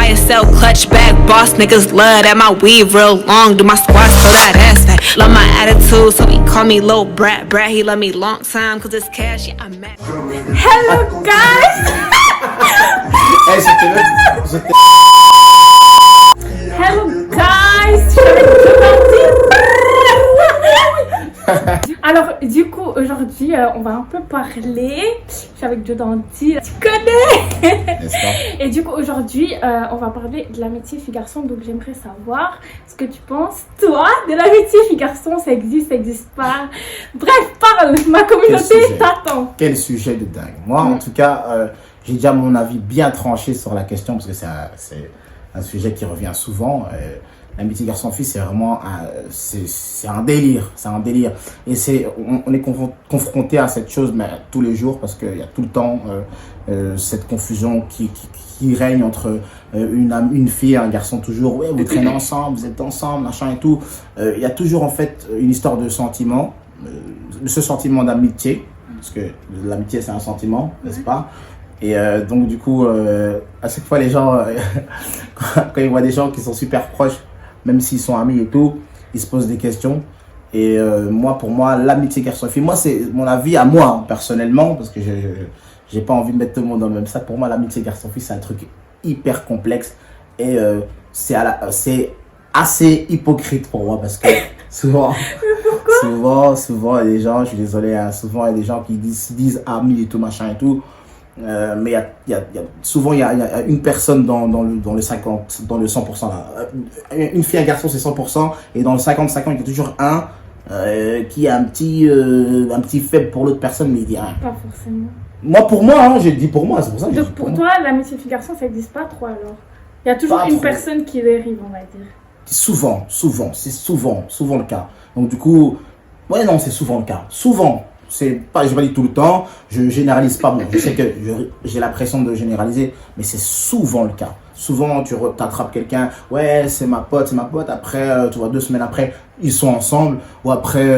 YSL clutch bag, boss niggas love that my weave real long. Do my squats so that ass fat. Love my attitude, so he call me little brat. Brat, he love me long time, cause it's cash, yeah, I'm mad. Hello guys! Hello guys! Alors, du coup, aujourd'hui, on va un peu parler. Je suis avec Joe Dandy, tu connais. Et du coup, aujourd'hui, on va parler de l'amitié fille-garçon. Donc, j'aimerais savoir ce que tu penses, toi, de l'amitié fille-garçon. Ça existe pas. Bref, parle, ma communauté t'attend. Quel sujet de dingue. Moi, en tout cas, j'ai déjà mon avis bien tranché sur la question parce que c'est un sujet qui revient souvent. L'amitié garçon-fille, c'est vraiment c'est un délire, Et on est confronté à cette chose mais, tous les jours parce qu'il y a tout le temps cette confusion qui règne entre une fille et un garçon toujours. Ouais, vous traînez ensemble, vous êtes ensemble, machin et tout. Il y a toujours en fait une histoire de sentiment, ce sentiment d'amitié, parce que l'amitié c'est un sentiment, n'est-ce pas? Et donc du coup, à chaque fois les gens, quand ils voient des gens qui sont super proches, même s'ils sont amis et tout, ils se posent des questions. Et pour moi, l'amitié garçon-fille, moi, c'est mon avis à moi, personnellement, parce que j'ai pas envie de mettre tout le monde dans le même sac. Pour moi, l'amitié garçon-fille, c'est un truc hyper complexe. Et c'est assez hypocrite pour moi, parce que souvent, il y a des gens, je suis désolé, hein, souvent, il y a des gens qui se disent amis et tout, machin et tout. Mais souvent il y a une personne dans le 50, dans le 100% là. Une fille, un garçon c'est 100% et dans le 50-50 il y a toujours un qui a un petit faible pour l'autre personne mais il dit rien. Pas forcément. Moi pour moi, hein, j'ai dit pour moi, c'est pour ça que j'ai dit donc pour toi l'amitié fille-garçon ça n'existe pas trop alors? Il y a toujours une personne qui dérive on va dire. Souvent, c'est souvent le cas. Donc du coup, ouais non c'est souvent le cas. Souvent. C'est pas, je vais dire tout le temps, je généralise pas. Bon, je sais que j'ai la pression de généraliser, mais c'est souvent le cas. Souvent, tu t'attrapes quelqu'un, ouais, c'est ma pote. Après, tu vois, 2 semaines après, ils sont ensemble. Ou après,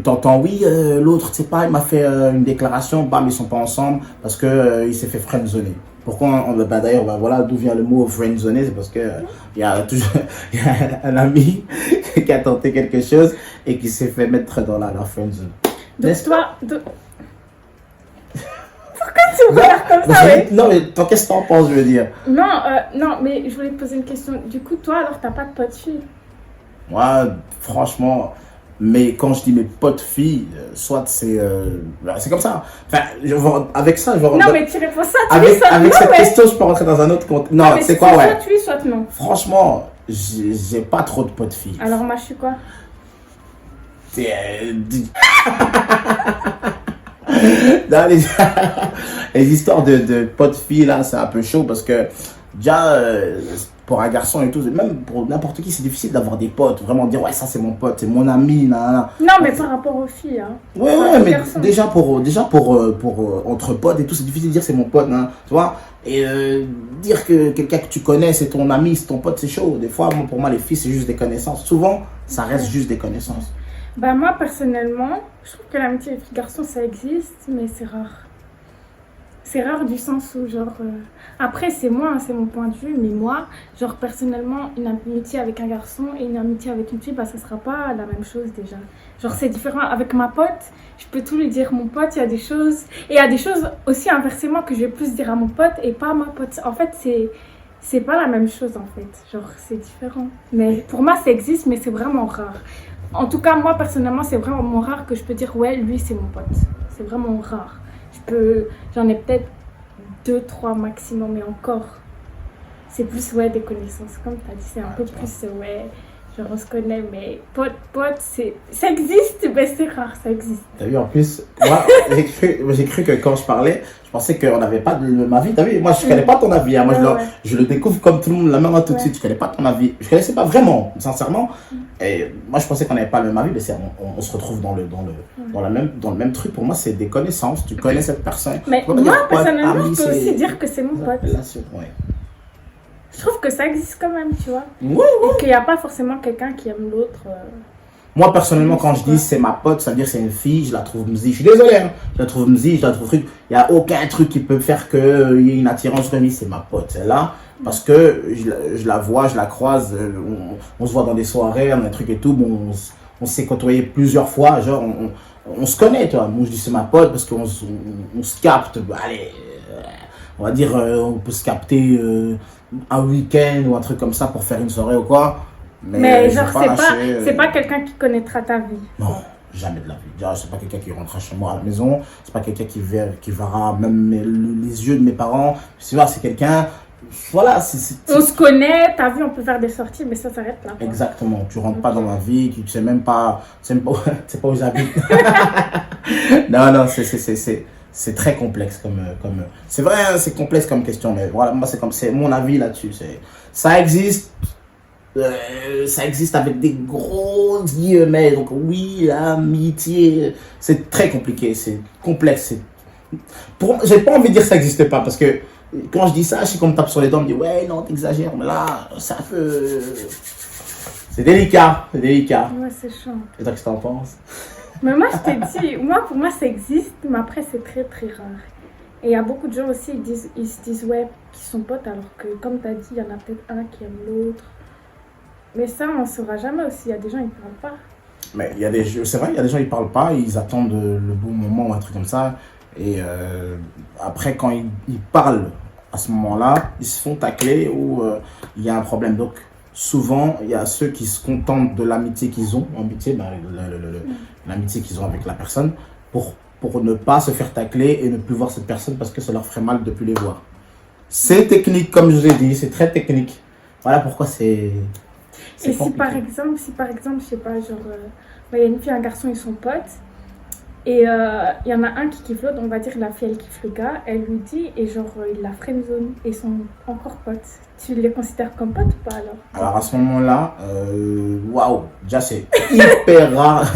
t'entends, oui, l'autre, tu sais pas, il m'a fait une déclaration, bam, ils sont pas ensemble parce que il s'est fait friendzoner. Pourquoi d'ailleurs, voilà d'où vient le mot friendzoner, c'est parce que il y a un ami qui a tenté quelque chose et qui s'est fait mettre dans la friendzone. Donc toi, pourquoi tu me regardes comme ça? Non mais toi qu'est-ce que t'en penses, je veux dire? Non, mais je voulais te poser une question. Du coup, toi alors t'as pas de potes filles? Moi, franchement, mais quand je dis mes potes filles, soit c'est comme ça. Enfin, avec ça, je vais... Non mais tu réponds ça, avec cette question, je peux rentrer dans un autre compte. Non, c'est quoi, ouais. Soit oui, soit non. Franchement, j'ai pas trop de potes filles. Alors moi, je suis quoi? Dans les histoires de potes filles là, c'est un peu chaud parce que déjà pour un garçon et tout, même pour n'importe qui, c'est difficile d'avoir des potes, vraiment dire ouais ça c'est mon pote, c'est mon ami, nanana. Non mais par rapport aux filles, hein. Ouais, mais déjà pour entre potes et tout, c'est difficile de dire c'est mon pote, hein, tu vois. Et dire que quelqu'un que tu connais c'est ton ami, c'est ton pote, c'est chaud. Des fois, pour moi les filles c'est juste des connaissances. Souvent, ça reste juste des connaissances. Bah moi personnellement, je trouve que l'amitié fille-garçon ça existe, mais c'est rare. C'est rare du sens où genre... Après c'est moi, c'est mon point de vue, mais moi, genre personnellement, une amitié avec un garçon et une amitié avec une fille, bah ça sera pas la même chose déjà. Genre c'est différent. Avec ma pote, je peux tout lui dire mon pote, il y a des choses... Et il y a des choses aussi inversement que je vais plus dire à mon pote et pas à ma pote. En fait c'est pas la même chose en fait, genre c'est différent. Mais pour moi ça existe, mais c'est vraiment rare. En tout cas, moi, personnellement, c'est vraiment rare que je peux dire, ouais, lui, c'est mon pote. C'est vraiment rare. J'en ai peut-être 2, 3 maximum, mais encore. C'est plus, ouais, des connaissances. Comme tu as dit, c'est un peu plus, ouais, genre, on se connaît, mais pote, ça existe, mais c'est rare, ça existe. T'as vu, en plus, moi, j'ai cru que quand je parlais, je pensais qu'on n'avait pas le même avis. T'as vu, moi, je connais pas ton avis. Hein. Moi, je le découvre comme tout le monde, la main tout de suite. Je connais pas ton avis. Je connaissais pas vraiment, sincèrement. Et moi, je pensais qu'on n'avait pas le même avis, mais on se retrouve dans le même truc. Pour moi, c'est des connaissances. Tu connais cette personne. Mais moi, personnellement, je peux aussi dire que c'est mon pote. Ouais. Je trouve que ça existe quand même, tu vois. Ouais. Et qu'il n'y a pas forcément quelqu'un qui aime l'autre. Moi, personnellement, quand je dis c'est ma pote, ça veut dire c'est une fille, je la trouve mzi. Je suis désolé, hein. Je la trouve mzi, je la trouve truc. Il n'y a aucun truc qui peut faire qu'il y ait une attirance remise. C'est ma pote, c'est là. Parce que je la vois, je la croise, on se voit dans des soirées, un truc et tout. Bon, on s'est côtoyé plusieurs fois, genre, on se connaît, toi. Moi, je dis c'est ma pote parce qu'on se capte. Allez, on va dire, on peut se capter un week-end ou un truc comme ça pour faire une soirée ou quoi. Mais genre, c'est pas quelqu'un qui connaîtra ta vie. Non, jamais de la vie. Déjà, c'est pas quelqu'un qui rentrera chez moi à la maison. C'est pas quelqu'un qui verra même les yeux de mes parents. C'est quelqu'un. Voilà, on se connaît, t'as vu, on peut faire des sorties, mais ça s'arrête là. Exactement, tu rentres pas dans ma vie, tu sais même pas, c'est pas où j'habite. Non, c'est très complexe comme c'est vrai, hein, c'est complexe comme question, mais voilà, moi c'est mon avis là-dessus. Ça existe avec des gros guillemets, donc oui, l'amitié, c'est très compliqué, c'est complexe. J'ai pas envie de dire que ça n'existe pas, parce que quand je dis ça, je suis comme tape sur les dents, je me dis ouais, non, t'exagères, mais là, ça peut. C'est délicat, c'est délicat. Ouais, c'est chiant. Et toi, qu'est-ce que t'en penses? Mais moi, je t'ai dit, pour moi, ça existe, mais après, c'est très, très rare. Et il y a beaucoup de gens aussi, ils se disent ouais, qu'ils sont potes, alors que, comme t'as dit, il y en a peut-être un qui aime l'autre. Mais ça, on ne saura jamais aussi. Il y a des gens, ils ne parlent pas. Mais c'est vrai, il y a des gens, ils ne parlent pas, ils attendent le bon moment ou un truc comme ça. Et après, quand ils parlent à ce moment-là, ils se font tacler ou il y a un problème. Donc, souvent, il y a ceux qui se contentent de l'amitié qu'ils ont, l'amitié qu'ils ont avec la personne, pour ne pas se faire tacler et ne plus voir cette personne parce que ça leur ferait mal de ne plus les voir. C'est technique, comme je vous ai dit, c'est très technique. Voilà pourquoi c'est. Et si par exemple, je sais pas, genre, il y a une fille et un garçon, ils sont potes, et il y en a un qui kiffe l'autre, on va dire la fille, elle kiffe le gars, elle lui dit, et genre, il la friendzone, et ils sont encore potes. Tu les considères comme potes ou pas alors? Alors à ce moment-là, waouh, déjà c'est hyper rare.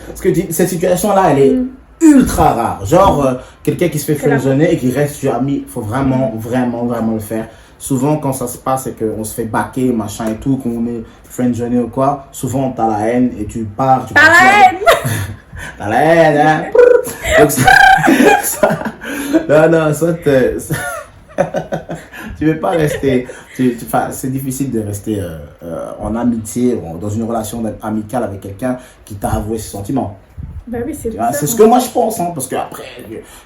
Parce que cette situation-là, elle est ultra rare. Genre, quelqu'un qui se fait friendzoner et qui reste sur ami, il faut vraiment, vraiment, vraiment le faire. Souvent, quand ça se passe et qu'on se fait baquer, machin et tout, qu'on est friendzoné ou quoi, souvent t'as la haine et tu pars. T'as la haine. T'as la haine, hein. Donc, non, soit tu veux pas rester. C'est difficile de rester en amitié, dans une relation amicale avec quelqu'un qui t'a avoué ses sentiments. Ben oui, c'est ce que moi je pense, hein, parce qu'après,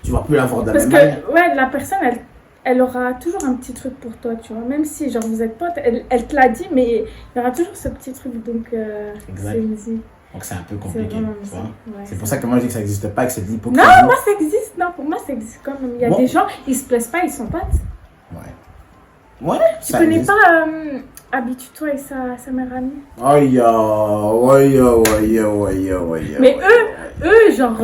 tu vas plus l'avoir de la même manière. Parce que, ouais, la personne, elle aura toujours un petit truc pour toi, tu vois. Même si, genre, vous êtes potes, elle te l'a dit, mais il y aura toujours ce petit truc, donc c'est easy. Donc c'est un peu compliqué, tu vois. Ouais, c'est pour ça que moi je dis que ça n'existe pas, que c'est de l'hypocrisie. Non, moi ça existe. Non, pour moi ça existe quand même. Il y a des gens, ils se plaisent pas, ils sont potes. Ouais, tu connais existe. Pas Habitue-toi et sa meilleure amie? Ouais. Mais eux, genre,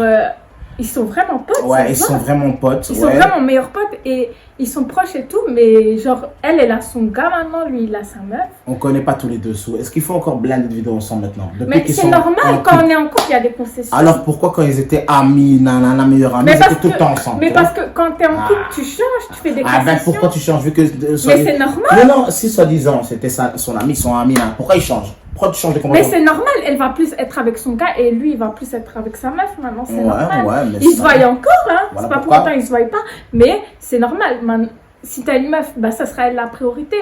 ils sont vraiment potes. Ouais, ils sont vraiment potes. Ils sont vraiment meilleurs potes et ils sont proches et tout, mais genre, elle a son gars maintenant, lui, il a sa meuf. On connaît pas tous les dessous. Est-ce qu'il faut encore blinder de vidéos ensemble maintenant? Mais c'est normal, quand on est en couple, il y a des concessions. Alors pourquoi quand ils étaient amis, nanana, meilleurs amis, ils étaient tout le temps ensemble? Mais parce que quand t'es en couple, tu changes, tu fais des concessions. Ah ben pourquoi tu changes vu que... Mais c'est normal. Non, si soi-disant c'était son ami, son ami, là, pourquoi il change? Pourquoi tu changes de comportement? Mais c'est normal, elle va plus être avec son gars et lui il va plus être avec sa meuf maintenant, c'est normal. Ouais, mais ils se voient encore, hein. Voilà, c'est pas pour autant ils se voient pas, mais c'est normal. Si t'as une meuf, bah ça sera elle la priorité.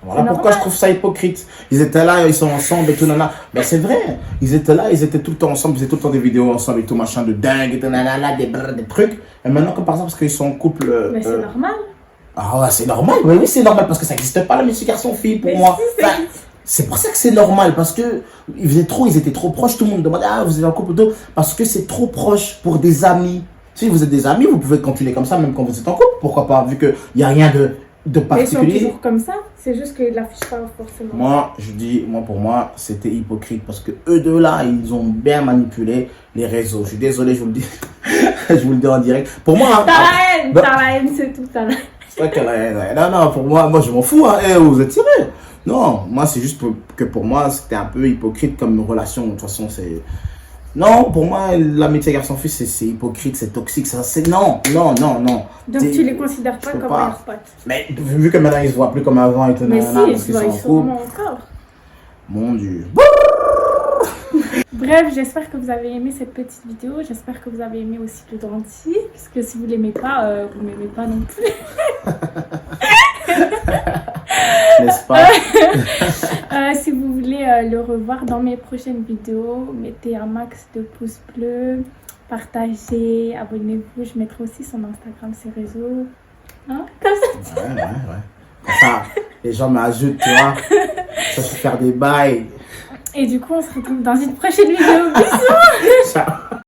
Voilà pourquoi je trouve ça hypocrite. Ils étaient là, ils sont ensemble et tout, nanana. Ben c'est vrai, ils étaient là, ils étaient tout le temps ensemble, ils faisaient tout le temps des vidéos ensemble et tout, machin de dingue et tout, nanana, des trucs. Et maintenant, comme par exemple, parce qu'ils sont en couple. Mais c'est normal. Ah ouais, c'est normal, oui, c'est normal, parce que ça n'existe pas l'amitié garçon-fille pour moi. C'est pour ça que c'est normal, parce que ils étaient trop proches, tout le monde demandait, ah, vous êtes en couple, parce que c'est trop proche pour des amis. Si vous êtes des amis, vous pouvez continuer comme ça, même quand vous êtes en couple, pourquoi pas, vu qu'il n'y a rien de particulier. Mais ils sont toujours comme ça, c'est juste qu'ils ne l'affichent pas forcément. Moi, pour moi, c'était hypocrite, parce que eux deux là, ils ont bien manipulé les réseaux. Je suis désolé, je vous le dis, je vous le dis en direct. Pour moi, t'as la haine, c'est tout, t'as la haine. C'est vrai que la haine, non, pour moi je m'en fous, hein, vous êtes tirés. Non, moi c'est juste que pour moi c'était un peu hypocrite comme relation. De toute façon, c'est. Non, pour moi, l'amitié garçon-fils, c'est hypocrite, c'est toxique. Non. Donc tu les considères pas comme meilleurs potes? Mais vu que maintenant ils se voient plus comme avant et tout, mais si, ils se voient sûrement encore. Mon Dieu. Bref, j'espère que vous avez aimé cette petite vidéo. J'espère que vous avez aimé aussi le denti. Puisque si vous l'aimez pas, vous m'aimez pas non plus. N'est-ce pas? Si vous voulez le revoir dans mes prochaines vidéos, mettez un max de pouces bleus, partagez, abonnez-vous. Je mettrai aussi son Instagram, ses réseaux. Hein? Comme ça. Ouais. Comme ça, les gens m'ajoutent, tu vois. Ça, je vais faire des bails. Et du coup, on se retrouve dans une prochaine vidéo. Bisous. Ciao.